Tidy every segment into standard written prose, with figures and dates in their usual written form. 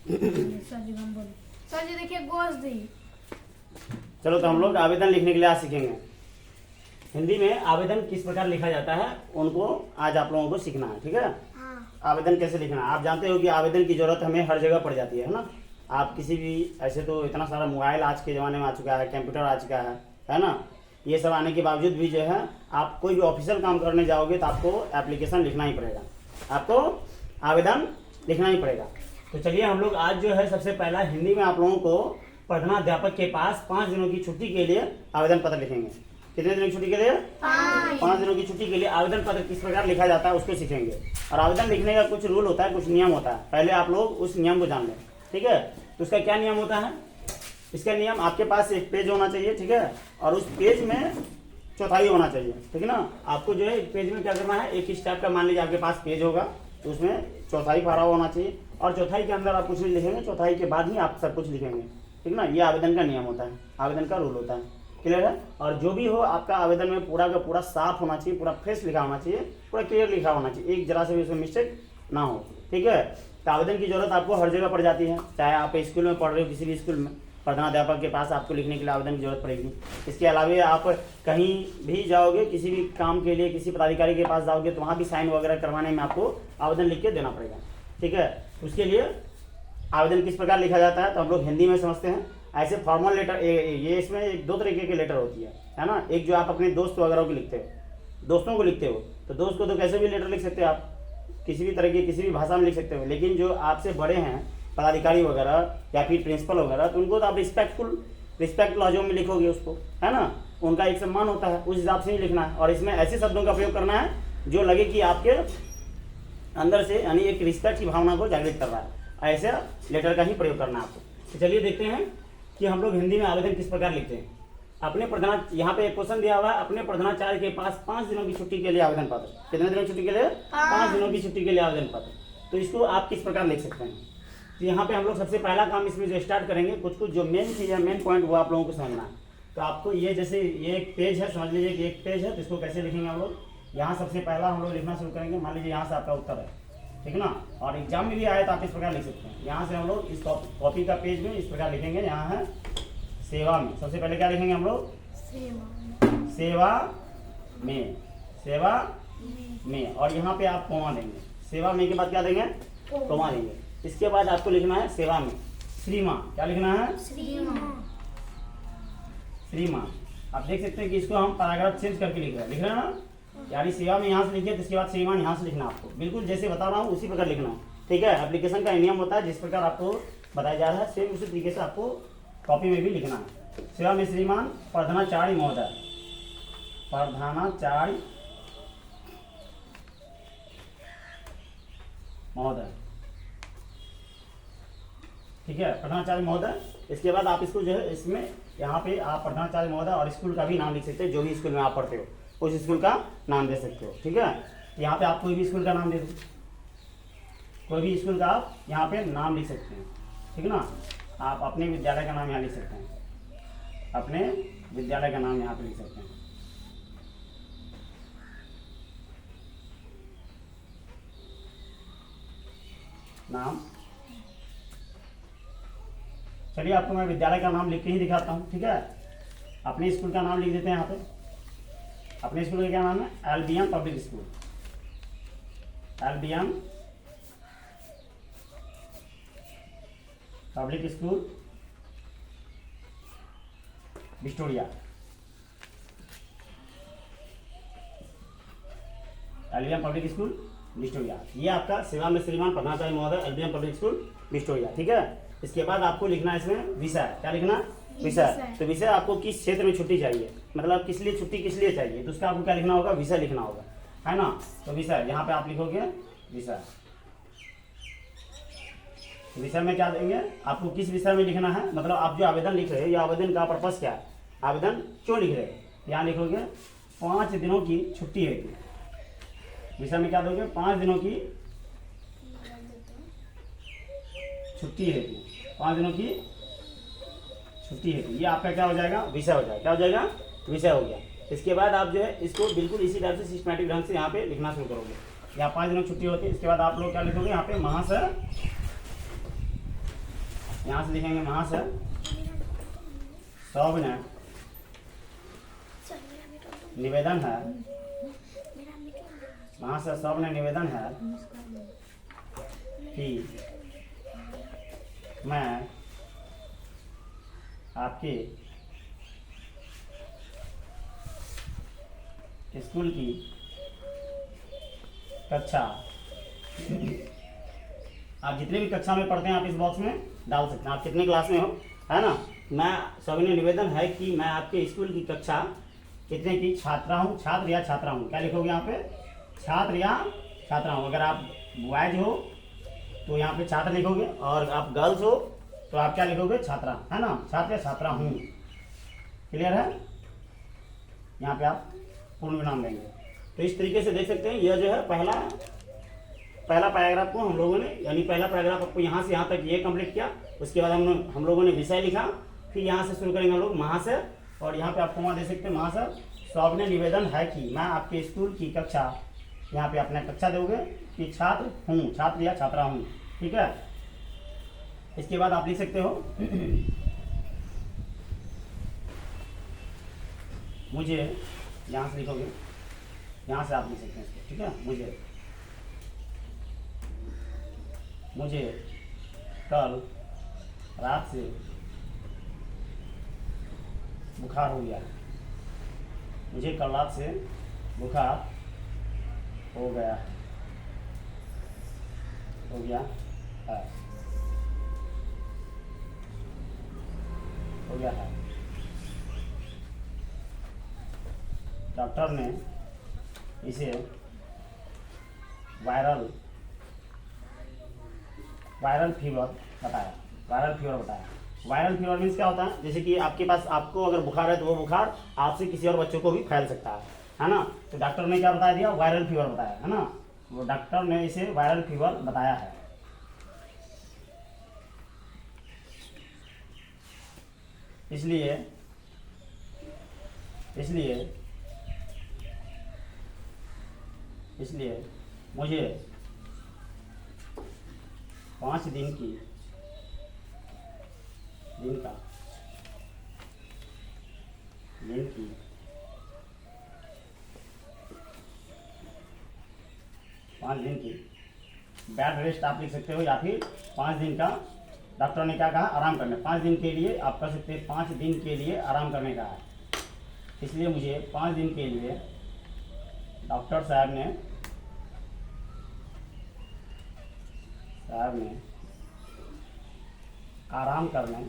Sir जी हम बोले sir जी देखिए गोश्त दी। चलो तो हम लोग आवेदन लिखने के लिए आज सीखेंगे। हिंदी में आवेदन किस प्रकार लिखा जाता है उनको आज आप लोगों को सीखना है, ठीक है। आवेदन कैसे लिखना है। आप जानते हो कि आवेदन की जरूरत हमें हर जगह पड़ जाती है ना। आप किसी भी ऐसे तो इतना सारा मोबाइल आज के ज़माने में आ चुका है, कंप्यूटर आ चुका है ना। ये सब आने के बावजूद भी जो है आप कोई भी ऑफिशियल काम करने जाओगे तो आपको एप्लीकेशन लिखना ही पड़ेगा, आपको आवेदन लिखना ही पड़ेगा। तो चलिए हम लोग आज जो है सबसे पहला हिंदी में आप लोगों को प्रधानाध्यापक के पास 5 दिनों की छुट्टी के लिए आवेदन पत्र लिखेंगे। कितने दिनों की छुट्टी के लिए? 5 दिनों की छुट्टी के लिए आवेदन पत्र किस प्रकार लिखा जाता है उसको सीखेंगे। और आवेदन लिखने का कुछ रूल होता है, कुछ नियम होता है। पहले आप लोग उस नियम को जान लें, ठीक है। तो उसका क्या नियम होता है? इसका नियम आपके पास एक पेज होना चाहिए, ठीक है। और उस पेज में चौथाई होना चाहिए, ठीक है ना। आपको जो है एक पेज में क्या करना है, एक इस टाइप का मान लीजिए आपके पास पेज होगा तो उसमें चौथाई भरा हुआ होना चाहिए। और चौथाई के अंदर आप कुछ नहीं लिखेंगे, चौथाई के बाद ही आप सब कुछ लिखेंगे, ठीक ना। ये आवेदन का नियम होता है, आवेदन का रूल होता है, क्लियर है। और जो भी हो आपका आवेदन में पूरा का पूरा साफ होना चाहिए, पूरा फ्रेश लिखा होना चाहिए, पूरा क्लियर लिखा होना चाहिए, एक जरा से भी उसमें मिस्टेक ना हो, ठीक है। तो आवेदन की जरूरत आपको हर जगह पड़ जाती है, चाहे आप स्कूल में पढ़ रहे हो, किसी भी स्कूल में प्रधानाध्यापक के पास आपको लिखने के लिए आवेदन की जरूरत पड़ेगी। इसके अलावा आप कहीं भी जाओगे, किसी भी काम के लिए किसी पदाधिकारी के पास जाओगे तो वहाँ भी साइन वगैरह करवाने में आपको आवेदन लिख के देना पड़ेगा, ठीक है। उसके लिए आवेदन किस प्रकार लिखा जाता है तो हम लोग हिंदी में समझते हैं। ऐसे फॉर्मल लेटर ये इसमें एक दो तरीके के लेटर होती है ना। एक जो आप अपने दोस्त वगैरह को लिखते हो, दोस्तों को लिखते हो, तो दोस्त को तो कैसे भी लेटर लिख सकते हो आप, किसी भी तरह की किसी भी भाषा में लिख सकते हो। लेकिन जो आपसे बड़े हैं पदाधिकारी वगैरह या फिर प्रिंसिपल वगैरह, तो उनको तो आप रिस्पेक्ट लहजों में लिखोगे उसको, है ना। उनका एक सम्मान होता है, उस हिसाब से ही लिखना है। और इसमें ऐसे शब्दों का प्रयोग करना है जो लगे कि आपके अंदर से यानी एक रिस्पेक्ट की भावना को जागृत कर रहा है, ऐसे लेटर का ही प्रयोग करना है आपको। तो चलिए देखते हैं कि हम लोग हिंदी में आवेदन किस प्रकार लिखते हैं। अपने प्रधान, यहाँ पे एक क्वेश्चन दिया हुआ है, अपने प्रधानाचार्य के पास 5 दिनों की छुट्टी के लिए आवेदन पत्र। कितने दिनों की छुट्टी के लिए? 5 दिनों की छुट्टी के लिए आवेदन पत्र। तो इसको आप किस प्रकार लिख सकते हैं। तो यहाँ पे हम लोग सबसे पहला काम इसमें जो स्टार्ट करेंगे, कुछ जो मेन चीज़ है, मेन पॉइंट वो आप लोगों को समझना है। तो आपको ये जैसे ये एक पेज है, समझ लीजिए कि एक पेज है, तो इसको कैसे लिखेंगे हम लोग। यहाँ सबसे पहला हम लोग लिखना शुरू करेंगे। मान लीजिए यहाँ से आपका उत्तर है, ठीक है ना। और एग्जाम में भी आए तो आप इस प्रकार लिख सकते हैं। यहाँ से हम लोग इस कॉपी का पेज में इस प्रकार लिखेंगे। यहाँ है सेवा में, सबसे पहले क्या लिखेंगे हम लोग? सेवा में, सेवा में। और यहाँ पे आप कोमा देंगे। सेवा में के बाद क्या देंगे? कोमा देंगे। इसके बाद आपको लिखना है सेवा में श्रीमान। क्या लिखना है? श्रीमान। आप देख सकते हैं कि इसको हम पैराग्राफ चेंज करके लिख रहे हैं ना। यानी सेवा में यहाँ से लिखिए, तो इसके बाद श्रीमान यहाँ से लिखना आपको, बिल्कुल जैसे बता रहा हूँ उसी प्रकार लिखना है, ठीक है। एप्लीकेशन का नियम होता है, जिस प्रकार आपको बताया जा रहा है सेम उसी तरीके से आपको कॉपी में भी लिखना है। सेवा में श्रीमान प्रधानाचार्य महोदय, प्रधानाचार्य महोदय, ठीक है, प्रधानाचार्य महोदय। इसके बाद आप इसको जो है इसमें यहाँ पे आप प्रधानाचार्य महोदय और स्कूल का भी नाम लिख सकते हैं, जो भी स्कूल में आप पढ़ते हो उस स्कूल का नाम दे सकते हो, ठीक है। यहाँ पे आप कोई भी स्कूल का नाम दे दो, कोई भी स्कूल का आप यहाँ पे नाम लिख सकते हैं, ठीक है ना। आप अपने विद्यालय का नाम यहाँ लिख सकते हैं, अपने विद्यालय का नाम यहाँ पे लिख सकते हैं। नाम, चलिए आपको मैं विद्यालय का नाम लिख के ही दिखाता हूँ, ठीक है। अपने स्कूल का नाम लिख देते हैं यहाँ पे। अपने स्कूल का क्या नाम है? LBM public school, LBM public school Victoria, LBM public school Victoria. ये आपका सेवा में श्रीमान प्रधानाचार्य महोदय, एलबीएम पब्लिक स्कूल विक्टोरिया, ठीक है। इसके बाद आपको लिखना है इसमें विषय। क्या लिखना? विषय। तो विषय आपको किस क्षेत्र में छुट्टी चाहिए, मतलब किस लिए छुट्टी किस लिए चाहिए, तो उसका आपको क्या लिखना होगा? विषय लिखना होगा, है ना। तो विषय यहाँ पे आप लिखोगे विषय। विषय में क्या देंगे आपको, किस विषय में लिखना है, मतलब आप जो आवेदन लिख रहे हो ये आवेदन का पर्पस क्या है, आवेदन क्यों लिख रहे हो। यहाँ लिखोगे 5 दिनों की छुट्टी है। विषय में क्या दोगे? 5 दिनों की छुट्टी है, 5 दिनों की छुट्टी है। ये आपका क्या हो जाएगा? विषय हो जाएगा। क्या हो जाएगा? विषय हो गया। इसके बाद आप जो है इसको बिल्कुल इसी टाइप से सिस्टमैटिक ढंग से यहाँ पे लिखना शुरू करोगे। यहाँ 5 दिनों छुट्टी होती है। इसके बाद आप लोग क्या लिखोगे? यहाँ पे महाशय यहाँ से लिखेंगे महाशय सौम्य निवेदन है, महाशय सौम्य निवेदन है कि मैं आपके स्कूल की कक्षा, आप जितने भी कक्षा में पढ़ते हैं आप इस बॉक्स में डाल सकते हैं, आप कितने क्लास में हो, है ना। मैं सविनय निवेदन है कि मैं आपके स्कूल की कक्षा कितने की छात्रा हूँ, छात्र या छात्रा हूँ। क्या लिखोगे यहाँ पे, छात्र या छात्रा हूँ। अगर आप बॉयज हो तो यहाँ पे छात्र लिखोगे, और आप गर्ल्स हो तो आप क्या लिखोगे, छात्रा, है ना, छात्र या छात्रा हूँ। क्लियर है। यहाँ पे आप पूर्ण विराम देंगे। तो इस तरीके से देख सकते हैं, यह जो है पहला पैराग्राफ को हम लोगों ने, यानी पहला पैराग्राफ आपको यहाँ से यहाँ तक ये कंप्लीट किया। उसके बाद हम लोगों ने विषय लिखा, फिर यहाँ से शुरू करेंगे हम लोग महाशय, और यहाँ पे आप कोमा दे सकते हैं, महाशय सौम्य निवेदन है कि मैं आपके स्कूल की कक्षा, यहाँ पे अपना कक्षा दोगे कि छात्र हूँ, छात्र या छात्रा हूँ। ठीक है। इसके बाद आप लिख सकते हो मुझे, यहाँ से लिखोगे, यहाँ से आप लिख सकते हैं इसको। ठीक है। मुझे कल रात से बुखार हो गया, मुझे कल रात से बुखार हो गया है, डॉक्टर ने इसे वायरल फीवर बताया। वायरल फीवर मीन्स क्या होता है, जैसे कि आपके पास, आपको अगर बुखार है तो वो बुखार आपसे किसी और बच्चों को भी फैल सकता है ना। तो डॉक्टर ने क्या बता दिया, वायरल फीवर बताया, है ना। वो डॉक्टर ने इसे वायरल फीवर बताया है। इसलिए मुझे 5 दिन की बेड रेस्ट आप लिख सकते हो, या फिर 5 दिन का, डॉक्टर ने क्या कहा, आराम करने, 5 दिन के लिए आप कर सकते हैं, 5 दिन के लिए आराम करने का है। इसलिए मुझे 5 दिन के लिए डॉक्टर साहब ने आराम करने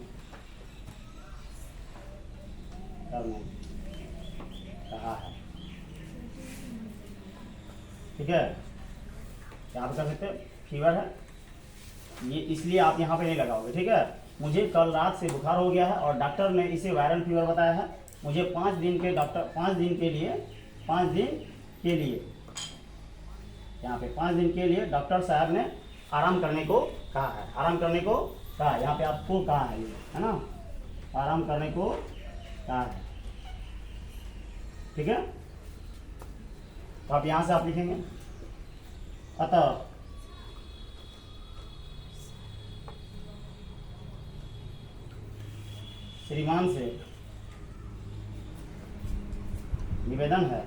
कहा है। ठीक है। यहाँ पे कर सकते हैं फीवर है, ये इसलिए आप यहाँ पे नहीं लगाओगे। ठीक है। मुझे कल रात से बुखार हो गया है और डॉक्टर ने इसे वायरल फीवर बताया है। मुझे 5 दिन के लिए यहाँ पे 5 दिन के लिए डॉक्टर साहब ने आराम करने को कहा है। यहाँ पे आपको कहा है, ये है ना, आराम करने को कहा है। ठीक है। तो आप यहाँ से आप लिखेंगे, अतः श्रीमान से निवेदन है,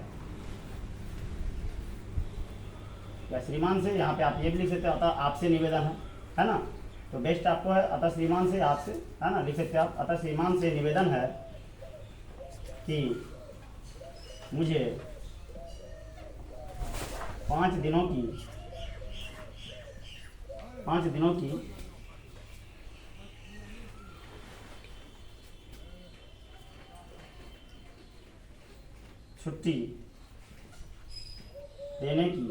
या श्रीमान से, यहाँ पे आप ये भी लिख सकते हो, अतः आपसे निवेदन है ना। तो बेस्ट आपको है अतः श्रीमान से, आपसे, है ना, लिख सकते हैं आप, अतः श्रीमान से निवेदन है कि मुझे 5 दिनों की छुट्टी देने की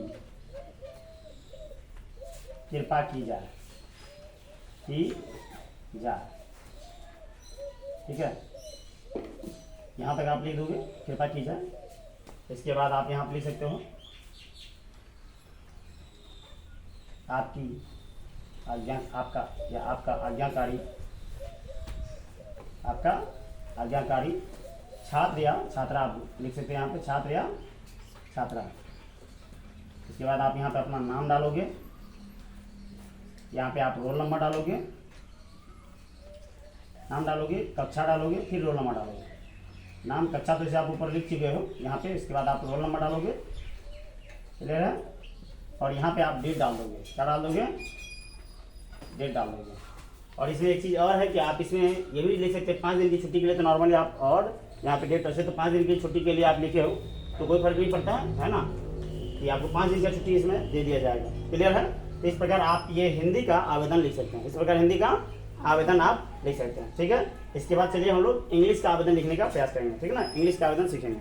कृपा की जाए। ठीक है। यहाँ तक आप लिख दोगे, कृपा की जाए। इसके बाद आप यहाँ पर लिख सकते हो, आपकी आपका आज्ञाकारी छात्र या छात्रा, आप लिख सकते हैं यहाँ पे, छात्र या छात्रा। इसके बाद आप यहाँ पे अपना नाम डालोगे, यहाँ पे आप रोल नंबर डालोगे, नाम डालोगे, कक्षा डालोगे, फिर रोल नंबर डालोगे। नाम कक्षा तो जैसे आप ऊपर लिख चुके हो यहाँ पे, इसके बाद आप रोल नंबर डालोगे, क्लियर है। और यहाँ पे आप डेट डाल दोगे, क्या डाल दोगे, डेट डाल दोगे। और इसमें एक चीज़ और है कि आप इसमें ये भी लिख सकते हैं 5 दिन की छुट्टी के लिए, तो नॉर्मली आप और यहाँ पे डेट ऐसे तो 5 दिन की छुट्टी के लिए आप लिखे हो तो कोई फर्क नहीं पड़ता है ना, कि आपको 5 दिन का छुट्टी इसमें दे दिया जाएगा, क्लियर है। तो इस प्रकार आप ये हिंदी का आवेदन लिख सकते हैं, इस प्रकार हिंदी का आवेदन आप लिख सकते हैं, ठीक है। इसके बाद चलिए हम लोग इंग्लिश का आवेदन लिखने का प्रयास करेंगे, ठीक है ना, इंग्लिश का आवेदन सीखेंगे।